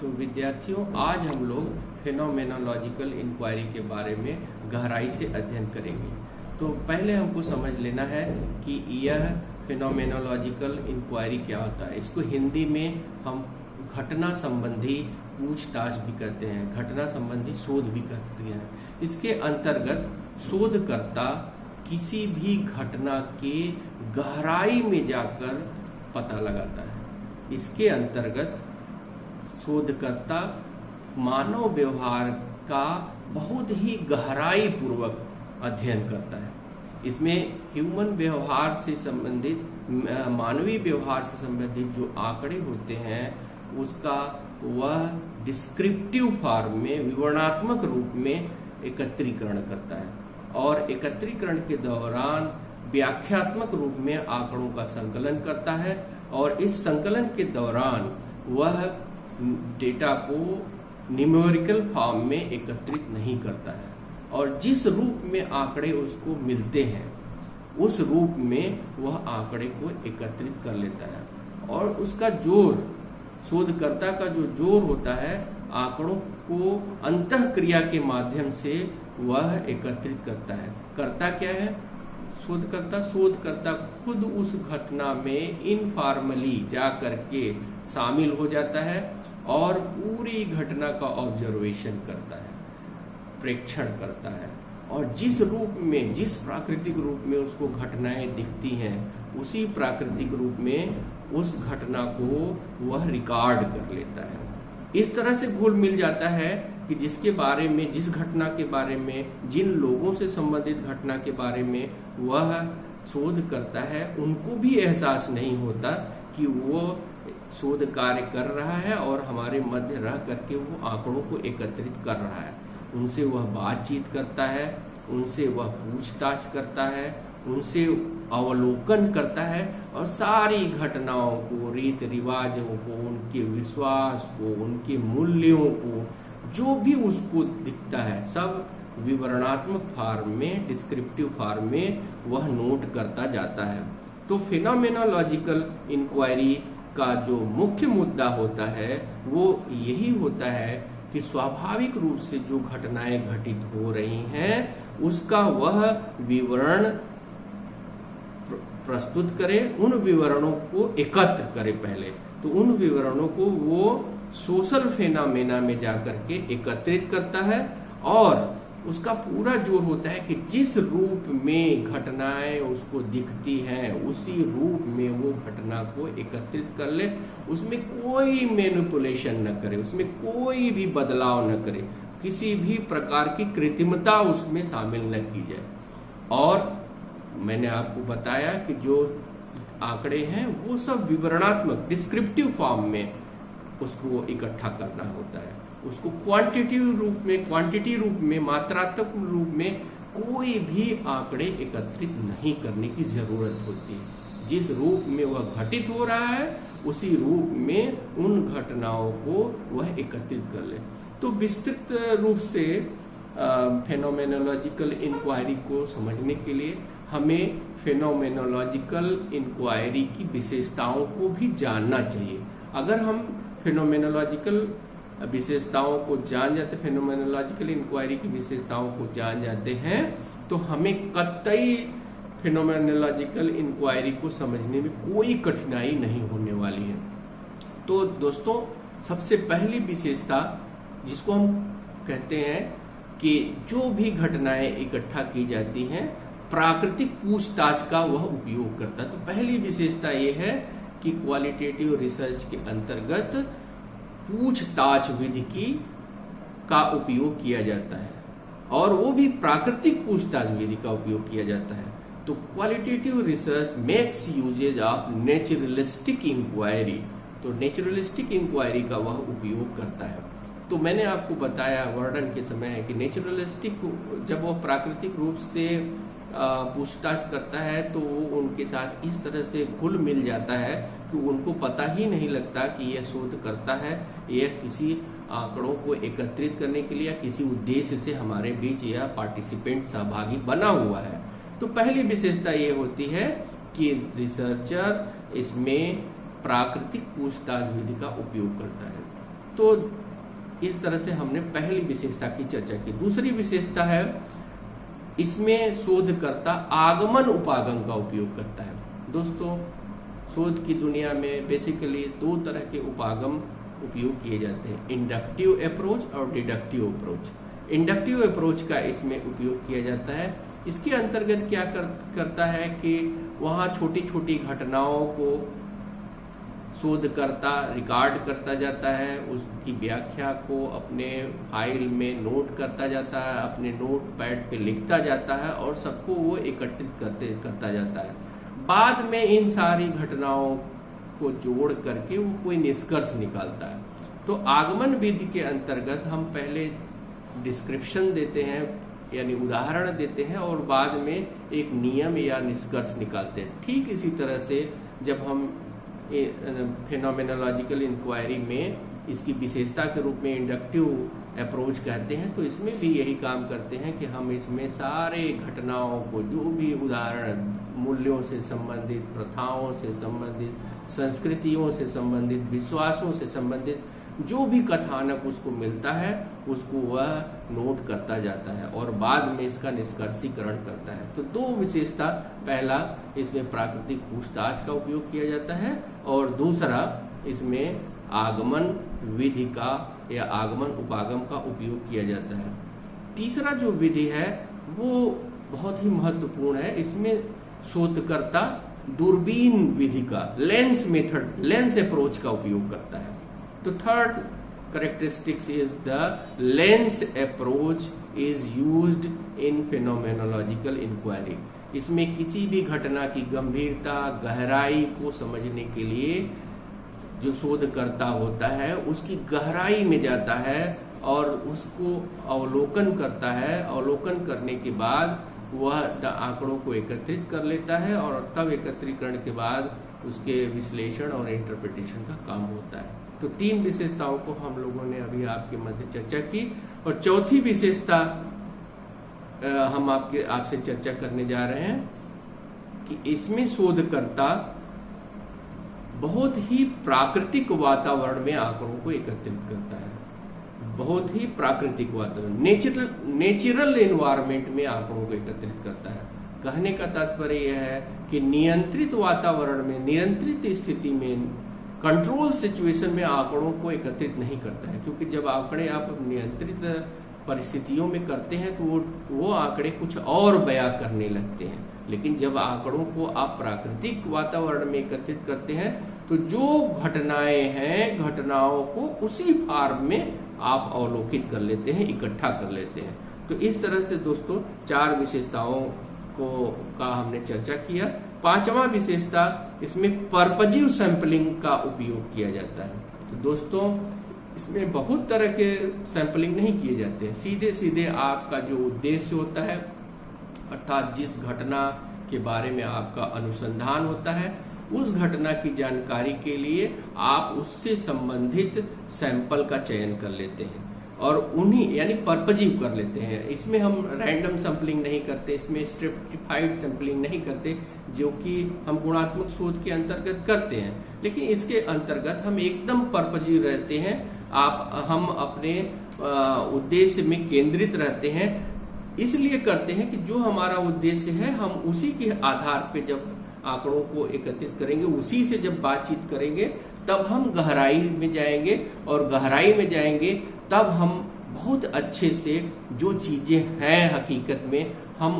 तो विद्यार्थियों, आज हम लोग फेनोमेनोलॉजिकल इंक्वायरी के बारे में गहराई से अध्ययन करेंगे। तो पहले हमको समझ लेना है कि यह फेनोमेनोलॉजिकल इंक्वायरी क्या होता है। इसको हिंदी में हम घटना संबंधी पूछताछ भी कहते हैं, घटना संबंधी शोध भी कहते हैं। इसके अंतर्गत शोधकर्ता किसी भी घटना के गहराई में जाकर पता लगाता है। इसके अंतर्गत शोधकर्ता मानव व्यवहार का बहुत ही गहराई पूर्वक अध्ययन करता है। इसमें ह्यूमन व्यवहार से संबंधित, मानवीय व्यवहार से संबंधित जो आंकड़े होते हैं उसका वह डिस्क्रिप्टिव फॉर्म में, विवरणात्मक रूप में एकत्रीकरण करता है और एकत्रीकरण के दौरान व्याख्यात्मक रूप में आंकड़ों का संकलन करता है और इस संकलन के दौरान वह डेटा को न्यूमेरिकल फॉर्म में एकत्रित नहीं करता है और जिस रूप में आंकड़े उसको मिलते हैं उस रूप में वह आंकड़े को एकत्रित कर लेता है और उसका जोर, शोधकर्ता का जो जोर होता है, आंकड़ों को अंतःक्रिया के माध्यम से वह एकत्रित करता है। करता क्या है शोधकर्ता खुद उस घटना में इनफॉर्मली जा करके शामिल हो जाता है और पूरी घटना का ऑब्जर्वेशन करता है, प्रेक्षण करता है और जिस रूप में, जिस प्राकृतिक रूप में उसको घटनाएं दिखती हैं उसी प्राकृतिक रूप में उस घटना को वह रिकॉर्ड कर लेता है। इस तरह से घुल मिल जाता है कि जिसके बारे में, जिस घटना के बारे में, जिन लोगों से संबंधित घटना के बारे में वह शोध करता है उनको भी एहसास नहीं होता कि वो शोध कार्य कर रहा है और हमारे मध्य रह करके वो आंकड़ों को एकत्रित कर रहा है। उनसे वह बातचीत करता है, उनसे वह पूछताछ करता है, उनसे अवलोकन करता है और सारी घटनाओं को, रीत रिवाजों को, उनके विश्वास को, उनके मूल्यों को, जो भी उसको दिखता है सब विवरणात्मक फॉर्म में, डिस्क्रिप्टिव फॉर्म में वह नोट करता जाता है। तो फेनोमेनोलॉजिकल इंक्वायरी का जो मुख्य मुद्दा होता है वो यही होता है कि स्वाभाविक रूप से जो घटनाएं घटित हो रही हैं उसका वह विवरण प्रस्तुत करे, उन विवरणों को एकत्र करे पहले। तो उन विवरणों को वो सोशल फेनामेना में जाकर के एकत्रित करता है और उसका पूरा जोर होता है कि जिस रूप में घटनाएं उसको दिखती हैं उसी रूप में वो घटना को एकत्रित कर ले, उसमें कोई मैनिपुलेशन न करे, उसमें कोई भी बदलाव न करे, किसी भी प्रकार की कृत्रिमता उसमें शामिल न की जाए। और मैंने आपको बताया कि जो आंकड़े हैं वो सब विवरणात्मक, डिस्क्रिप्टिव फॉर्म में उसको इकट्ठा करना होता है। उसको क्वांटिटी रूप में, मात्रात्मक रूप में कोई भी आंकड़े एकत्रित नहीं करने की जरूरत होती है। जिस रूप में वह घटित हो रहा है उसी रूप में उन घटनाओं को वह एकत्रित कर ले। तो विस्तृत रूप से फेनोमेनोलॉजिकल इंक्वायरी को समझने के लिए हमें फेनोमेनोलॉजिकल इंक्वायरी की विशेषताओं को भी जानना चाहिए। अगर हम फेनोमेनोलॉजिकल विशेषताओं को जान जाते, फेनोमेनोलॉजिकल इंक्वायरी की विशेषताओं को जान जाते हैं तो हमें कतई फेनोमेनोलॉजिकल इंक्वायरी को समझने में कोई कठिनाई नहीं होने वाली है। तो दोस्तों, सबसे पहली विशेषता जिसको हम कहते हैं कि जो भी घटनाएं इकट्ठा की जाती हैं प्राकृतिक पूछताछ का वह उपयोग करता है। तो पहली विशेषता यह है कि क्वालिटेटिव रिसर्च के अंतर्गत पूछताछ विधि का उपयोग किया जाता है और वो भी प्राकृतिक पूछताछ विधि का उपयोग किया जाता है। तो qualitative research makes uses of naturalistic inquiry, तो नेचुरलिस्टिक इंक्वायरी का वह उपयोग करता है। तो मैंने आपको बताया वर्णन के समय है कि नेचुरलिस्टिक, जब वह प्राकृतिक रूप से पूछताछ करता है तो वो उनके साथ इस तरह से घुल मिल जाता है कि उनको पता ही नहीं लगता कि यह शोध करता है, यह किसी आंकड़ों को एकत्रित करने के लिए या किसी उद्देश्य से हमारे बीच यह पार्टिसिपेंट, सहभागी बना हुआ है। तो पहली विशेषता ये होती है कि रिसर्चर इसमें प्राकृतिक पूछताछ विधि का उपयोग करता है। तो इस तरह से हमने पहली विशेषता की चर्चा की। दूसरी विशेषता है, इसमें शोधकर्ता आगमन उपागम का उपयोग करता है। दोस्तों, शोध की दुनिया में बेसिकली दो तरह के उपागम उपयोग किए जाते हैं, इंडक्टिव अप्रोच और डिडक्टिव अप्रोच। इंडक्टिव अप्रोच का इसमें उपयोग किया जाता है। इसके अंतर्गत क्या करता है कि वहाँ छोटी छोटी घटनाओं को शोधकर्ता रिकॉर्ड करता जाता है, उसकी व्याख्या को अपने फाइल में नोट करता जाता है, अपने नोट पैड पे लिखता जाता है और सबको वो एकत्रित करता जाता है। बाद में इन सारी घटनाओं को जोड़ करके वो कोई निष्कर्ष निकालता है। तो आगमन विधि के अंतर्गत हम पहले डिस्क्रिप्शन देते हैं, यानी उदाहरण देते हैं, और बाद में एक नियम या निष्कर्ष निकालते हैं। ठीक इसी तरह से जब हम फेनोमेनोलॉजिकल इंक्वायरी में इसकी विशेषता के रूप में इंडक्टिव अप्रोच कहते हैं, तो इसमें भी यही काम करते हैं कि हम इसमें सारे घटनाओं को, जो भी उदाहरण मूल्यों से संबंधित, प्रथाओं से संबंधित, संस्कृतियों से संबंधित, विश्वासों से संबंधित जो भी कथानक उसको मिलता है उसको वह नोट करता जाता है और बाद में इसका निष्कर्षीकरण करता है। तो दो विशेषता, पहला इसमें प्राकृतिक पूछताछ का उपयोग किया जाता है और दूसरा इसमें आगमन विधि का या आगमन उपागम का उपयोग किया जाता है। तीसरा जो विधि है वो बहुत ही महत्वपूर्ण है। इसमें शोधकर्ता दूरबीन विधि का, लेंस मेथड, लेंस अप्रोच का उपयोग करता है। तो third characteristics is the lens approach is used in phenomenological inquiry। इसमें किसी भी घटना की गंभीरता, गहराई को समझने के लिए जो शोधकर्ता होता है उसकी गहराई में जाता है और उसको अवलोकन करता है। अवलोकन करने के बाद वह आंकड़ों को एकत्रित कर लेता है और तब एकत्रीकरण के बाद उसके विश्लेषण और इंटरप्रिटेशन का काम होता है। तो तीन विशेषताओं को हम लोगों ने अभी आपके मध्य चर्चा की और चौथी विशेषता हम आपसे चर्चा करने जा रहे हैं कि इसमें शोधकर्ता बहुत ही प्राकृतिक वातावरण में आंकड़ों को एकत्रित करता है। बहुत ही प्राकृतिक वातावरण, नेचुरल एनवायरनमेंट में आंकड़ों को एकत्रित करता है। कहने का तात्पर्य यह है कि नियंत्रित वातावरण में, नियंत्रित स्थिति में, कंट्रोल सिचुएशन में आंकड़ों को एकत्रित नहीं करता है, क्योंकि जब आंकड़े आप नियंत्रित परिस्थितियों में करते हैं तो वो आंकड़े कुछ और बयां करने लगते हैं। लेकिन जब आंकड़ों को आप प्राकृतिक वातावरण में एकत्रित करते हैं तो जो घटनाएं हैं, घटनाओं को उसी फॉर्म में आप अवलोकित कर लेते हैं, इकट्ठा कर लेते हैं। तो इस तरह से दोस्तों चार विशेषताओं का हमने चर्चा किया। पांचवा विशेषता, इसमें पर्पजिव सैंपलिंग का उपयोग किया जाता है। तो दोस्तों इसमें बहुत तरह के सैंपलिंग नहीं किए जाते हैं, सीधे सीधे आपका जो उद्देश्य होता है, अर्थात जिस घटना के बारे में आपका अनुसंधान होता है, उस घटना की जानकारी के लिए आप उससे संबंधित सैंपल का चयन कर लेते हैं और उन्हीं यानी पर्पजिव कर लेते हैं। इसमें हम रैंडम सैंपलिंग नहीं करते, इसमें स्ट्रेटिफाइड सैंपलिंग नहीं करते, जो कि हम गुणात्मक शोध के अंतर्गत करते हैं। लेकिन इसके अंतर्गत हम एकदम पर्पजिव रहते हैं, हम अपने उद्देश्य में केंद्रित रहते हैं। इसलिए करते हैं कि जो हमारा उद्देश्य है हम उसी के आधार पे जब आंकड़ों को एकत्रित करेंगे, उसी से जब बातचीत करेंगे, तब हम गहराई में जाएंगे और गहराई में जाएंगे तब हम बहुत अच्छे से जो चीजें हैं हकीकत में हम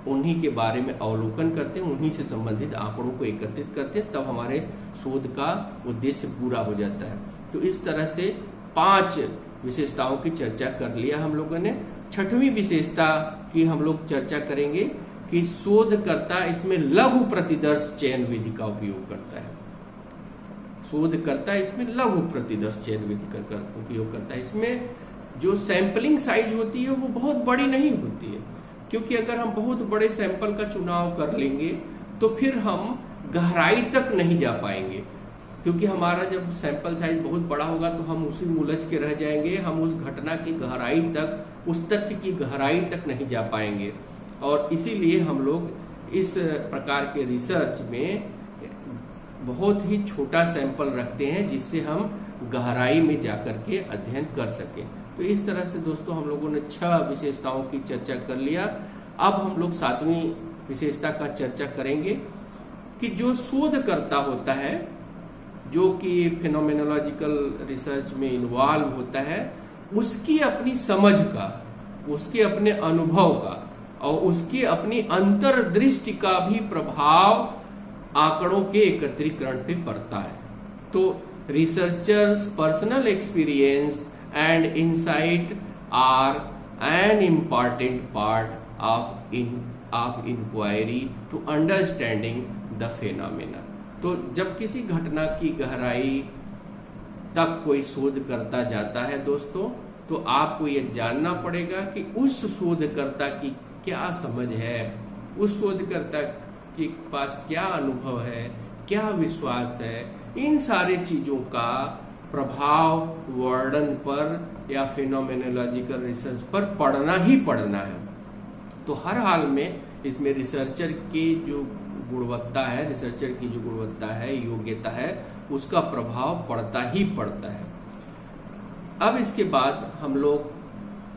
उन्हीं के बारे में अवलोकन करते हैं, उन्हीं से संबंधित आंकड़ों को एकत्रित करते हैं, तब हमारे शोध का उद्देश्य पूरा हो जाता है। तो इस तरह से 5 विशेषताओं की चर्चा कर लिया हम लोगों ने। छठवीं विशेषता की हम लोग चर्चा करेंगे कि शोधकर्ता इसमें लघु प्रतिदर्श चयन विधि का उपयोग करता है। शोधकर्ता इसमें लघु प्रतिदर्श चयन विधि का उपयोग करता है। इसमें जो सैंपलिंग साइज होती है वो बहुत बड़ी नहीं होती है, क्योंकि अगर हम बहुत बड़े सैंपल का चुनाव कर लेंगे तो फिर हम गहराई तक नहीं जा पाएंगे, क्योंकि हमारा जब सैंपल साइज बहुत बड़ा होगा तो हम उसी में उलझ के रह जाएंगे, हम उस घटना की गहराई तक, उस तथ्य की गहराई तक नहीं जा पाएंगे। और इसीलिए हम लोग इस प्रकार के रिसर्च में बहुत ही छोटा सैंपल रखते हैं, जिससे हम गहराई में जाकर के अध्ययन कर सके। तो इस तरह से दोस्तों हम लोगों ने 6 विशेषताओं की चर्चा कर लिया। अब हम लोग 7वीं विशेषता का चर्चा करेंगे कि जो शोधकर्ता होता है, जो कि फेनोमेनोलॉजिकल रिसर्च में इन्वॉल्व होता है, उसकी अपनी समझ का, उसके अपने अनुभव का और उसकी अपनी अंतर्दृष्टि का भी प्रभाव आंकड़ों के एकत्रीकरण पे पड़ता है। तो researchers personal experience and insight are an important part of inquiry to understanding the phenomena. तो जब किसी घटना की गहराई तक कोई शोध करता जाता है दोस्तों, तो आपको यह जानना पड़ेगा कि उस शोधकर्ता की क्या समझ है, उस शोधकर्ता के पास क्या अनुभव है, क्या विश्वास है। इन सारे चीजों का प्रभाव वर्णन पर या फेनोमेनोलॉजिकल रिसर्च पर पड़ना ही पड़ना है। तो हर हाल में इसमें रिसर्चर की जो गुणवत्ता है, रिसर्चर की जो गुणवत्ता है, योग्यता है, उसका प्रभाव पड़ता ही पड़ता है। अब इसके बाद हम लोग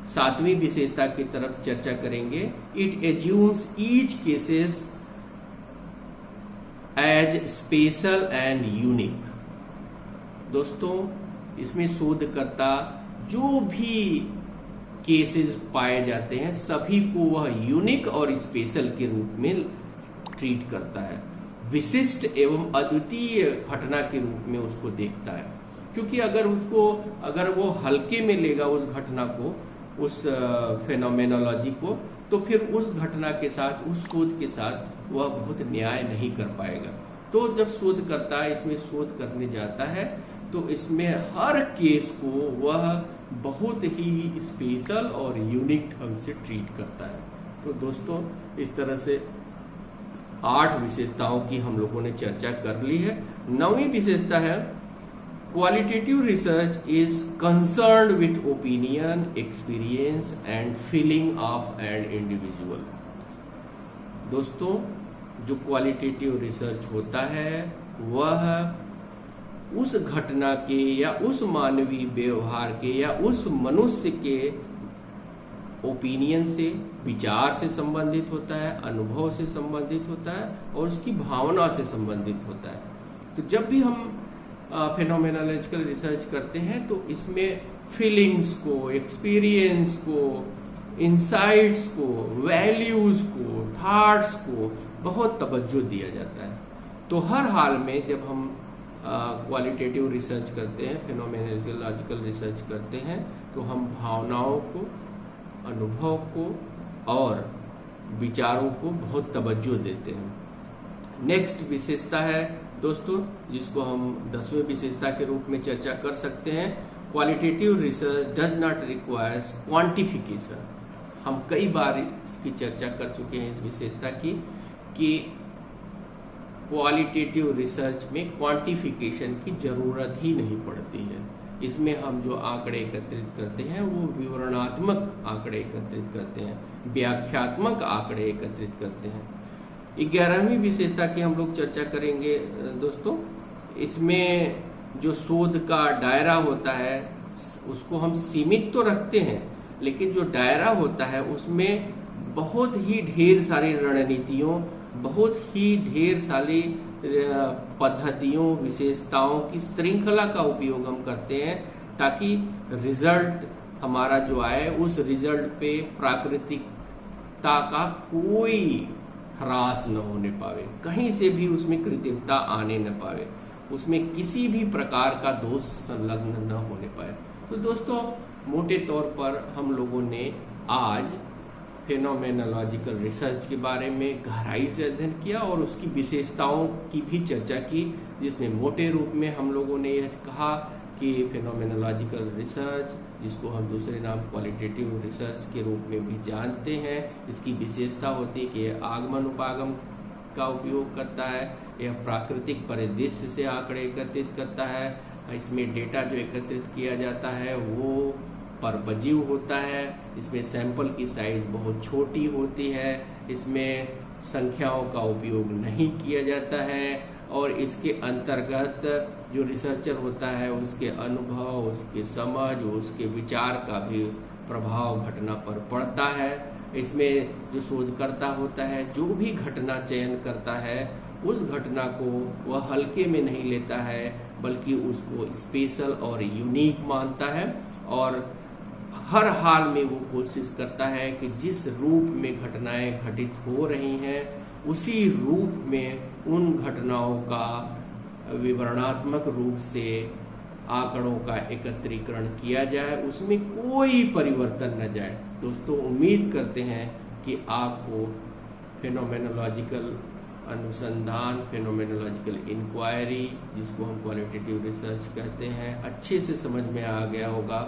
7वीं विशेषता की तरफ चर्चा करेंगे। It assumes each cases as special and unique. दोस्तों इसमें शोधकर्ता जो भी केसेस पाए जाते हैं सभी को वह यूनिक और स्पेशल के रूप में ट्रीट करता है, विशिष्ट एवं अद्वितीय घटना के रूप में उसको देखता है। क्योंकि अगर वो हल्के में लेगा उस घटना को, उस फेनोमेनोलॉजी को, तो फिर उस घटना के साथ, उस शोध के साथ वह बहुत न्याय नहीं कर पाएगा। तो जब शोधकर्ता इसमें शोध करने जाता है तो इसमें हर केस को वह बहुत ही स्पेशल और यूनिक ढंग से ट्रीट करता है। तो दोस्तों इस तरह से 8 विशेषताओं की हम लोगों ने चर्चा कर ली है। 9वीं विशेषता है qualitative research is concerned with opinion, experience and feeling of an individual. दोस्तों जो क्वालिटेटिव रिसर्च होता है वह उस घटना के या उस मानवीय व्यवहार के या उस मनुष्य के ओपिनियन से, विचार से संबंधित होता है, अनुभव से संबंधित होता है और उसकी भावना से संबंधित होता है। तो जब भी हम फेनोमेनोलॉजिकल रिसर्च करते हैं तो इसमें फीलिंग्स को, एक्सपीरियंस को, इंसाइट्स को, वैल्यूज को, थॉट्स को बहुत तवज्जो दिया जाता है। तो हर हाल में जब हम क्वालिटेटिव रिसर्च करते हैं, फेनोमेनोलॉजिकल रिसर्च करते हैं, तो हम भावनाओं को, अनुभव को और विचारों को बहुत तवज्जो देते हैं। नेक्स्ट विशेषता है दोस्तों, जिसको हम 10वें विशेषता के रूप में चर्चा कर सकते हैं, qualitative research does not requires quantification. हम कई बार इसकी चर्चा कर चुके हैं इस विशेषता की कि क्वालिटेटिव रिसर्च में क्वांटिफिकेशन की जरूरत ही नहीं पड़ती है। इसमें हम जो आंकड़े एकत्रित करते हैं वो विवरणात्मक आंकड़े एकत्रित करते हैं, व्याख्यात्मक आंकड़े एकत्रित करते हैं। 11वीं विशेषता की हम लोग चर्चा करेंगे दोस्तों। इसमें जो शोध का दायरा होता है उसको हम सीमित तो रखते हैं, लेकिन जो दायरा होता है उसमें बहुत ही ढेर सारी रणनीतियों, बहुत ही ढेर सारी पद्धतियों, विशेषताओं की श्रृंखला का उपयोग हम करते हैं ताकि रिजल्ट हमारा जो आए उस रिजल्ट पे प्राकृतिकता का कोई ह्रास न होने पावे, कहीं से भी उसमें कृत्रिमता आने न पावे, उसमें किसी भी प्रकार का दोष संलग्न न होने पाए। तो दोस्तों मोटे तौर पर हम लोगों ने आज फेनोमेनोलॉजिकल रिसर्च के बारे में गहराई से अध्ययन किया और उसकी विशेषताओं की भी चर्चा की, जिसमें मोटे रूप में हम लोगों ने यह कहा कि फेनोमेनोलॉजिकल रिसर्च, जिसको हम दूसरे नाम क्वालिटेटिव रिसर्च के रूप में भी जानते हैं, इसकी विशेषता होती है कि यह आगमन उपागम का उपयोग करता है, यह प्राकृतिक परिदृश्य से आंकड़े एकत्रित करता है, इसमें डेटा जो एकत्रित किया जाता है वो परवजीव होता है, इसमें सैंपल की साइज बहुत छोटी होती है, इसमें संख्याओं का उपयोग नहीं किया जाता है और इसके अंतर्गत जो रिसर्चर होता है उसके अनुभव, उसके समझ, उसके विचार का भी प्रभाव घटना पर पड़ता है। इसमें जो शोधकर्ता होता है, जो भी घटना चयन करता है, उस घटना को वह हल्के में नहीं लेता है, बल्कि उसको स्पेशल और यूनिक मानता है और हर हाल में वो कोशिश करता है कि जिस रूप में घटनाएं घटित हो रही हैं उसी रूप में उन घटनाओं का विवरणात्मक रूप से आंकड़ों का एकत्रीकरण किया जाए, उसमें कोई परिवर्तन न जाए। दोस्तों, उम्मीद करते हैं कि आपको फेनोमेनोलॉजिकल अनुसंधान, फेनोमेनोलॉजिकल इंक्वायरी, जिसको हम क्वालिटेटिव रिसर्च कहते हैं, अच्छे से समझ में आ गया होगा।